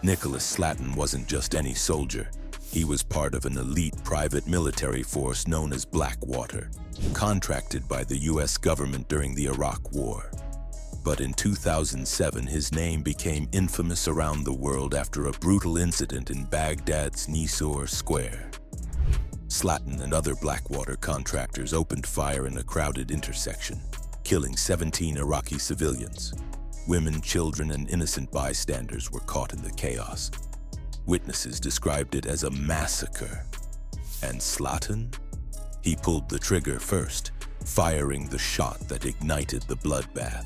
Nicholas Slatten wasn't just any soldier. He was part of an elite private military force known as Blackwater, contracted by the US government during the Iraq War. But in 2007, his name became infamous around the world after a brutal incident in Baghdad's Nisour square. Slatten and other Blackwater contractors opened fire in a crowded intersection, killing 17 Iraqi civilians. Women, children, and innocent bystanders were caught in the chaos. Witnesses described it as a massacre. And Slatten? He pulled the trigger first, firing the shot that ignited the bloodbath.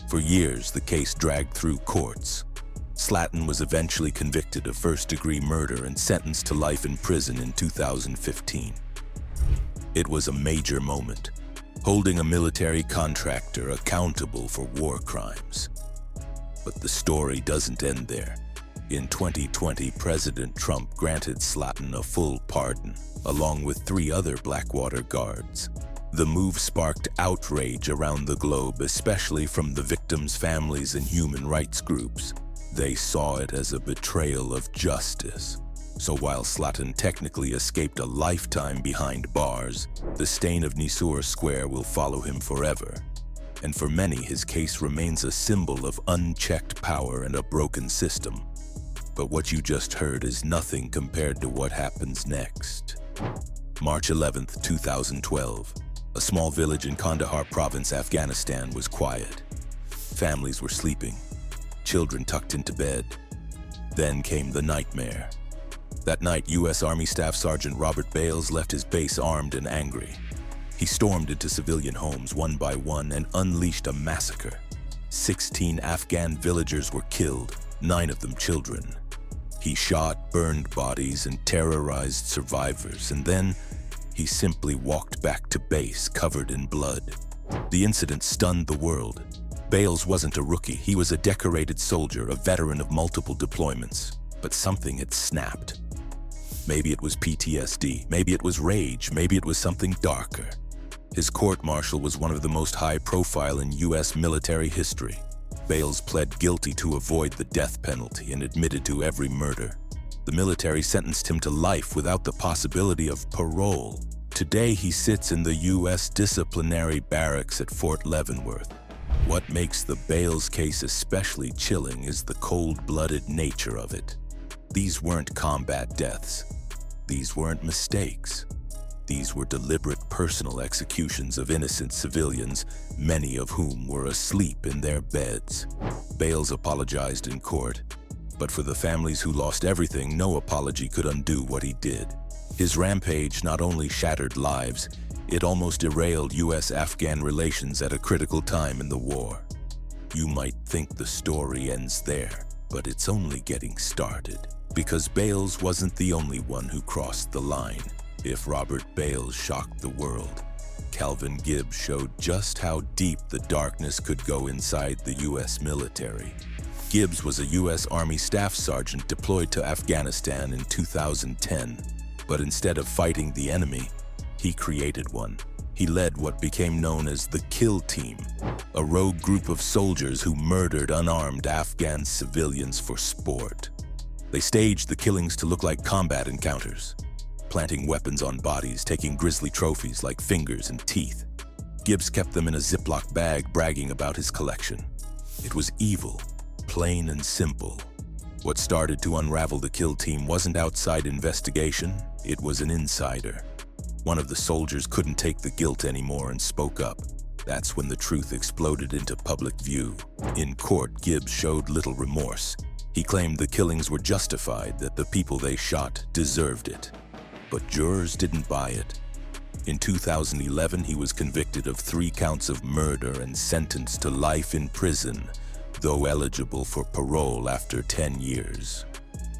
For years, the case dragged through courts. Slatten was eventually convicted of first-degree murder and sentenced to life in prison in 2015. It was a major moment, holding a military contractor accountable for war crimes. But the story doesn't end there. In 2020, President Trump granted Slatten a full pardon, along with 3 other Blackwater guards. The move sparked outrage around the globe, especially from the victims' families and human rights groups. They saw it as a betrayal of justice. So while Slatten technically escaped a lifetime behind bars, the stain of Nisour Square will follow him forever. And for many, his case remains a symbol of unchecked power and a broken system. But what you just heard is nothing compared to what happens next. March 11, 2012. A small village in Kandahar province, Afghanistan, was quiet. Families were sleeping, children tucked into bed. Then came the nightmare. That night, U.S. Army Staff Sergeant Robert Bales left his base armed and angry. He stormed into civilian homes one by one and unleashed a massacre. 16 Afghan villagers were killed, 9 of them children. He shot, burned bodies, and terrorized survivors, and then he simply walked back to base covered in blood. The incident stunned the world. Bales wasn't a rookie. He was a decorated soldier, a veteran of multiple deployments. But something had snapped. Maybe it was PTSD, maybe it was rage, maybe it was something darker. His court-martial was one of the most high-profile in U.S. military history. Bales pled guilty to avoid the death penalty and admitted to every murder. The military sentenced him to life without the possibility of parole. Today, he sits in the U.S. disciplinary barracks at Fort Leavenworth. What makes the Bales case especially chilling is the cold-blooded nature of it. These weren't combat deaths. These weren't mistakes. These were deliberate personal executions of innocent civilians, many of whom were asleep in their beds. Bales apologized in court, but for the families who lost everything, no apology could undo what he did. His rampage not only shattered lives, it almost derailed U.S.-Afghan relations at a critical time in the war. You might think the story ends there, but it's only getting started. Because Bales wasn't the only one who crossed the line. If Robert Bales shocked the world, Calvin Gibbs showed just how deep the darkness could go inside the U.S. military. Gibbs was a U.S. Army Staff Sergeant deployed to Afghanistan in 2010, but instead of fighting the enemy, he created one. He led what became known as the Kill Team, a rogue group of soldiers who murdered unarmed Afghan civilians for sport. They staged the killings to look like combat encounters, planting weapons on bodies, taking grisly trophies like fingers and teeth. Gibbs kept them in a Ziploc bag, bragging about his collection. It was evil, plain and simple. What started to unravel the Kill Team wasn't outside investigation, it was an insider. One of the soldiers couldn't take the guilt anymore and spoke up. That's when the truth exploded into public view. In court, Gibbs showed little remorse. He claimed the killings were justified, that the people they shot deserved it. But jurors didn't buy it. In 2011, he was convicted of 3 counts of murder and sentenced to life in prison, though eligible for parole after 10 years.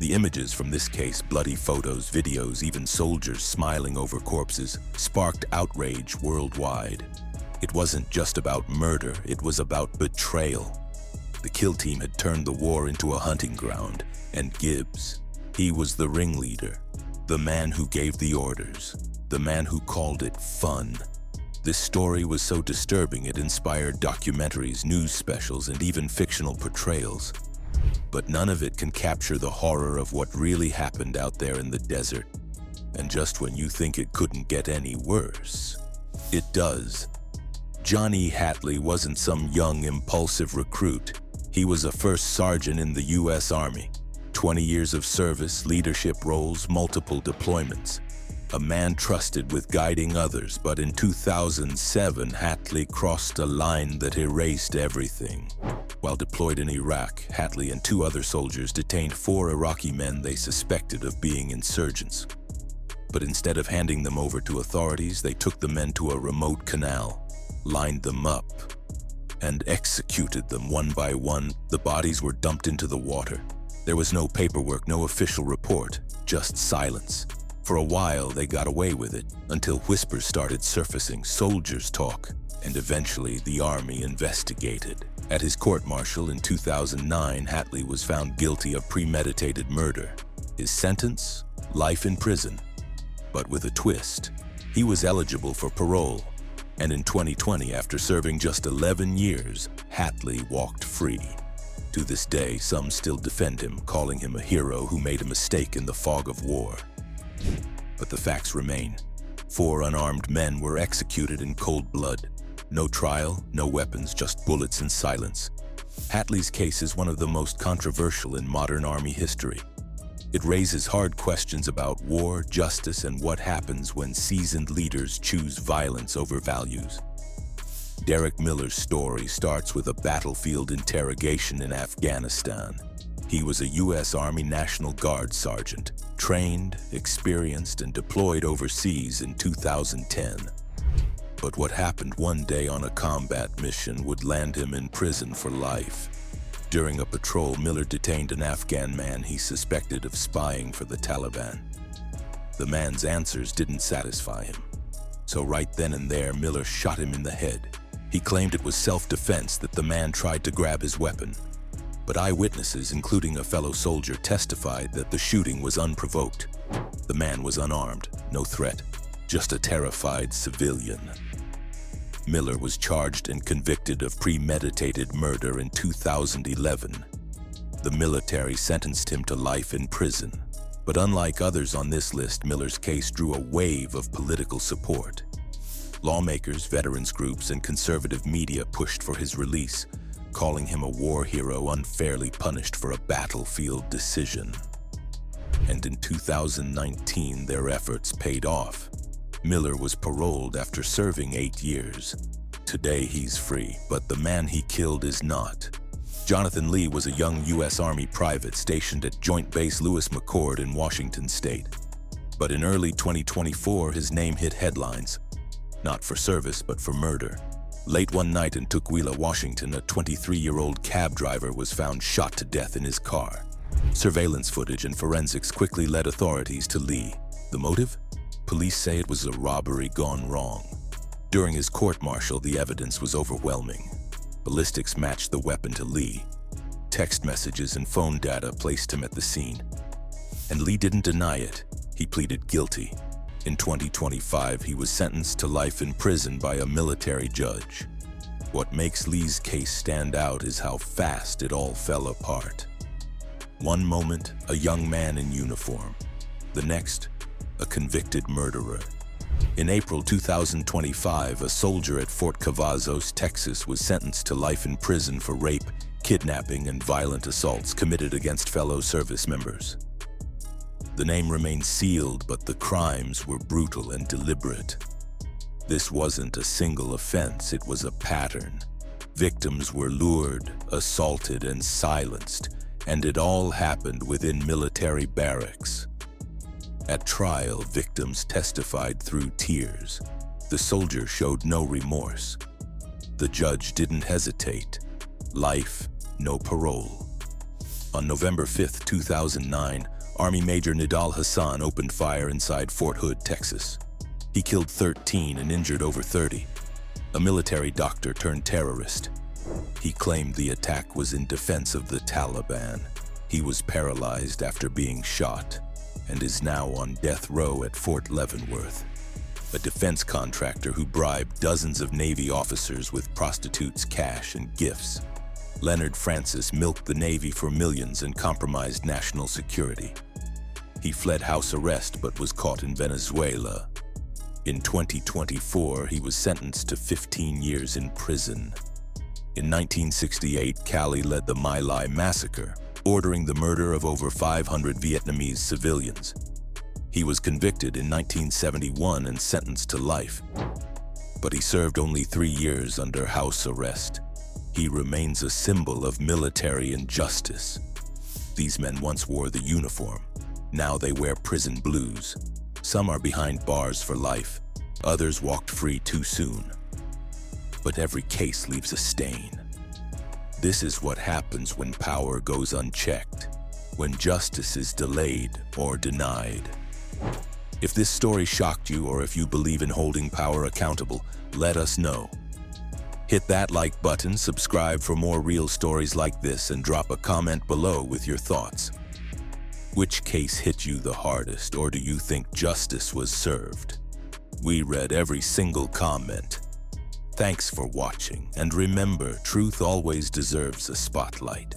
The images from this case, bloody photos, videos, even soldiers smiling over corpses, sparked outrage worldwide. It wasn't just about murder, it was about betrayal. The Kill Team had turned the war into a hunting ground, and Gibbs, he was the ringleader, the man who gave the orders, the man who called it fun. This story was so disturbing it inspired documentaries, news specials, and even fictional portrayals. But none of it can capture the horror of what really happened out there in the desert. And just when you think it couldn't get any worse, it does. Johnny Hatley wasn't some young, impulsive recruit. He was a first sergeant in the U.S. Army. 20 years of service, leadership roles, multiple deployments. A man trusted with guiding others, but in 2007, Hatley crossed a line that erased everything. While deployed in Iraq, Hatley and 2 other soldiers detained 4 Iraqi men they suspected of being insurgents. But instead of handing them over to authorities, they took the men to a remote canal, lined them up, and executed them one by one. The bodies were dumped into the water. There was no paperwork, no official report, just silence. For a while, they got away with it, until whispers started surfacing, soldiers talk, and eventually the army investigated. At his court-martial in 2009, Hatley was found guilty of premeditated murder. His sentence? Life in prison. But with a twist. He was eligible for parole. And in 2020, after serving just 11 years, Hatley walked free. To this day, some still defend him, calling him a hero who made a mistake in the fog of war. But the facts remain. 4 unarmed men were executed in cold blood. No trial, no weapons, just bullets and silence. Hatley's case is one of the most controversial in modern Army history. It raises hard questions about war, justice, and what happens when seasoned leaders choose violence over values. Derek Miller's story starts with a battlefield interrogation in Afghanistan. He was a U.S. Army National Guard sergeant, trained, experienced, and deployed overseas in 2010. But what happened one day on a combat mission would land him in prison for life. During a patrol, Miller detained an Afghan man he suspected of spying for the Taliban. The man's answers didn't satisfy him. So right then and there, Miller shot him in the head. He claimed it was self-defense, that the man tried to grab his weapon. But eyewitnesses, including a fellow soldier, testified that the shooting was unprovoked. The man was unarmed, no threat, just a terrified civilian. Miller was charged and convicted of premeditated murder in 2011. The military sentenced him to life in prison. But unlike others on this list, Miller's case drew a wave of political support. Lawmakers, veterans groups, and conservative media pushed for his release, calling him a war hero unfairly punished for a battlefield decision. And in 2019, their efforts paid off. Miller was paroled after serving 8 years. Today he's free, but the man he killed is not. Jonathan Lee was a young U.S. Army private stationed at Joint Base Lewis McChord in Washington State. But in early 2024, his name hit headlines. Not for service, but for murder. Late one night in Tukwila, Washington, a 23-year-old cab driver was found shot to death in his car. Surveillance footage and forensics quickly led authorities to Lee. The motive? Police say it was a robbery gone wrong. During his court-martial, the evidence was overwhelming. Ballistics matched the weapon to Lee. Text messages and phone data placed him at the scene. And Lee didn't deny it. He pleaded guilty. In 2025, he was sentenced to life in prison by a military judge. What makes Lee's case stand out is how fast it all fell apart. One moment, a young man in uniform. The next, a convicted murderer. In April 2025, a soldier at Fort Cavazos, Texas, was sentenced to life in prison for rape, kidnapping, and violent assaults committed against fellow service members. The name remains sealed, but the crimes were brutal and deliberate. This wasn't a single offense, it was a pattern. Victims were lured, assaulted, and silenced, and it all happened within military barracks. At trial, victims testified through tears. The soldier showed no remorse. The judge didn't hesitate. Life, no parole. On November 5, 2009, Army Major Nidal Hassan opened fire inside Fort Hood, Texas. He killed 13 and injured over 30. A military doctor turned terrorist. He claimed the attack was in defense of the Taliban. He was paralyzed after being shot and is now on death row at Fort Leavenworth, a defense contractor who bribed dozens of Navy officers with prostitutes' cash and gifts. Leonard Francis milked the Navy for millions and compromised national security. He fled house arrest but was caught in Venezuela. In 2024, he was sentenced to 15 years in prison. In 1968, Cali led the My Lai Massacre, ordering the murder of over 500 Vietnamese civilians. He was convicted in 1971 and sentenced to life, but he served only 3 years under house arrest. He remains a symbol of military injustice. These men once wore the uniform. Now they wear prison blues. Some are behind bars for life. Others walked free too soon. But every case leaves a stain. This is what happens when power goes unchecked, when justice is delayed or denied. If this story shocked you, or if you believe in holding power accountable, let us know. Hit that like button, subscribe for more real stories like this, and drop a comment below with your thoughts. Which case hit you the hardest, or do you think justice was served? We read every single comment. Thanks for watching, and remember, truth always deserves a spotlight.